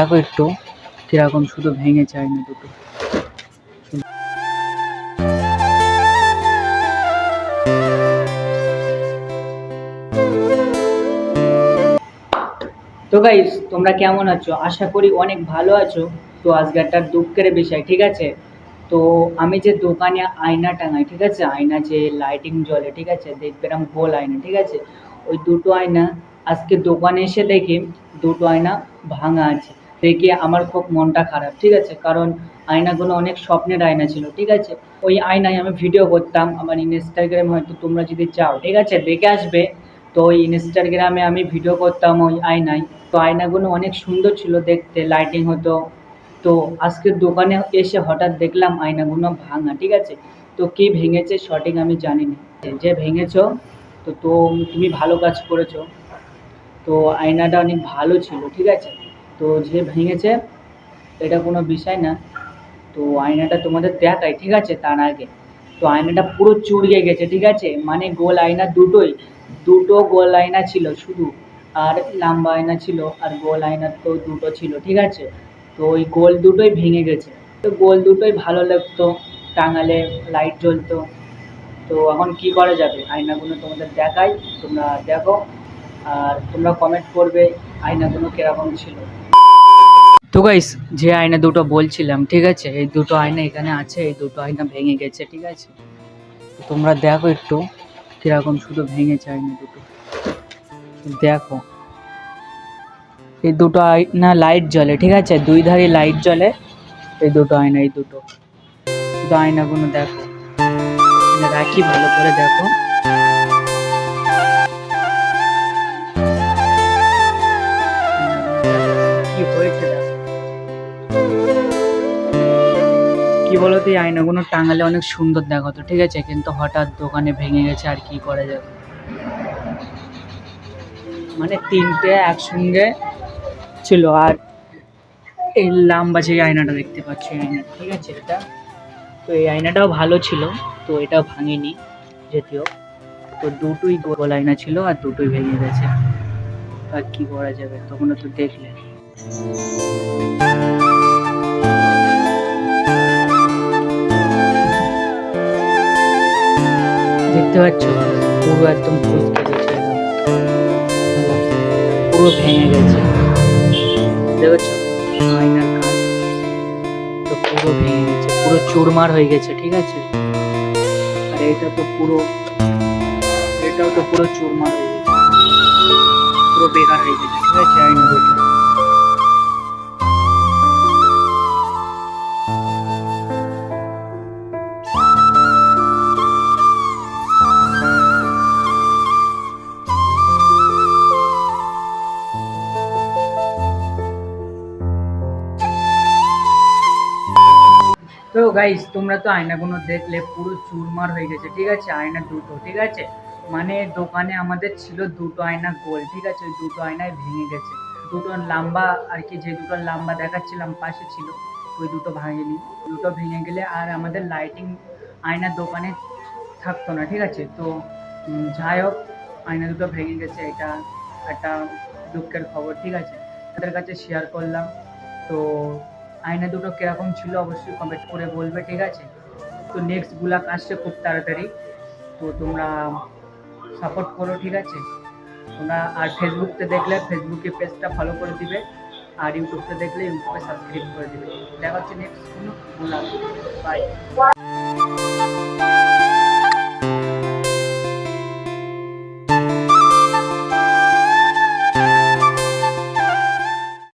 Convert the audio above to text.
দেখো একটু কিরকম শুধু ভেঙে যায় না দুটো। তো গাইস, তোমরা কেমন আছো? আশা করি অনেক ভালো আছো। তো আজকে একটা দুঃখের বিষয়, ঠিক আছে? তো আমি যে দোকানে আয়না টাঙাই, ঠিক আছে, আয়না যে লাইটিং জ্বলে, ঠিক আছে, দেখবে এরকম গোল আয়না, ঠিক আছে, ওই দুটো আয়না আজকে দোকানে এসে দেখি দুটো আয়না ভাঙা আছে। দেখে আমার খুব মনটা খারাপ, ঠিক আছে, কারণ আয়নাগুলো অনেক স্বপ্নের আয়না ছিল, ঠিক আছে। ওই আয়নায় আমি ভিডিও করতাম, আমার ইনস্টাগ্রামে হয়তো তোমরা যদি চাও, ঠিক আছে, দেখে আসবে। তো ওই ইনস্টাগ্রামে আমি ভিডিও করতাম ওই আয়নায়। তো আয়নাগুলো অনেক সুন্দর ছিল দেখতে, লাইটিং হতো। তো আজকে দোকানে এসে হঠাৎ দেখলাম আয়নাগুলো ভাঙা, ঠিক আছে। তো কি ভেঙেছে সঠিক আমি জানি না। যে ভেঙেছো, তো তুমি ভালো কাজ করেছো। তো আয়নাটা অনেক ভালো ছিল, ঠিক আছে। তো যে ভেঙেছে এটা কোনো বিষয় না। তো আয়নাটা তোমাদের দেখাই, ঠিক আছে, তার আগে। তো আয়নাটা পুরো চুড়িয়ে গেছে, ঠিক আছে, মানে গোল আয়না দুটোই, দুটো গোল আয়না ছিল শুধু, আর লম্বা আয়না ছিল, আর গোল আয়না তো দুটো ছিল, ঠিক আছে। তো ওই গোল দুটোই ভেঙে গেছে। তো গোল দুটোই ভালো লাগতো, টাঙালে লাইট জ্বলতো। তো এখন কি করা যাবে, আয়নাগুলো তোমাদের দেখাই, তোমরা দেখো, আর তোমরা কমেন্ট করবে আয়নাগুলো কিরকম ছিল। তো গাইস, যে আয়না দুটো বলছিলাম, ঠিক আছে, এই দুটো আয়না এখানে আছে, এই দুটো আয়না ভেঙে গেছে, ঠিক আছে। তো তোমরা দেখো একটু কিরকম শুধু ভেঙেছে আয়না দুটো। দেখো এই দুটো আয়না লাইট জ্বলে, ঠিক আছে, দুই ধারে লাইট জ্বলে। এই দুটো আয়না, এই দুটো শুধু আয়নাগুলো দেখো, রাখি ভালো করে দেখো। কি হয়েছে দেখো। কি বলতো, এই আয়নাগুলো টাঙালে অনেক সুন্দর দেখাতো, ঠিক আছে, কিন্তু হঠাৎ দোকানে ভেঙে গেছে, আর কি করা যাবে। মানে তিনটে একসঙ্গে ছিল, আর এই লম্বা যে আয়নাটা দেখতে পাচ্ছি, এই আয়না, ঠিক আছে, এটা। তো এই আয়নাটাও ভালো ছিল, তো এটাও ভাঙেনি যদিও। তো দুটোই গোল আয়না ছিল, আর দুটোই ভেঙে গেছে। আর কি করা যাবে, তখন তো দেখলে। দেখতে পাচ্ছ পুরো একদম ফুসকে গেছে, পুরো ভেঙে গেছে, দেখতে পাচ্ছ আয়নার কাজ। তো পুরো ভেঙে গেছে, পুরো চুরমার হয়ে গেছে, ঠিক আছে। আর এটাও তো পুরো চুরমার হয়ে গেছে, পুরো বেকার হয়ে গেছে, ঠিক আছে, আয়না দুটো। তো গাইস, তোমরা তো আয়নাগুলো দেখলে পুরো চুরমার হয়ে গেছে, ঠিক আছে, আয়না দুটো, ঠিক আছে। মানে দোকানে আমাদের ছিল দুটো আয়না গোল, ঠিক আছে, ওই দুটো আয়নায় ভেঙে গেছে। দুটো লম্বা আর কি, যে দুটো লম্বা দেখাচ্ছিলাম পাশে ছিল, ওই দুটো ভাঙেনি। দুটো ভেঙে গেলে আর আমাদের লাইটিং আয়নার দোকানে থাকতো না, ঠিক আছে। তো যাই হোক, আয়না দুটো ভেঙে গেছে, এটা একটা দুঃখের খবর, ঠিক আছে, তাদের কাছে শেয়ার করলাম। তো আয়না দুটো কিরকম ছিল অবশ্যই কমেন্ট করে বলবে, ঠিক আছে। তো নেক্সট ব্লগ আসছে খুব তাড়াতাড়ি, তো তোমরা সাপোর্ট করো, ঠিক আছে। তোমরা আর ফেসবুকতে দেখলে ফেসবুকে পেজটা ফলো করে দিবে, আর ইউটিউবতে দেখলে ইউটিউবে সাবস্ক্রাইব করে দিবে। দেখা হচ্ছে নেক্সট কোনো ব্লগ। বাই।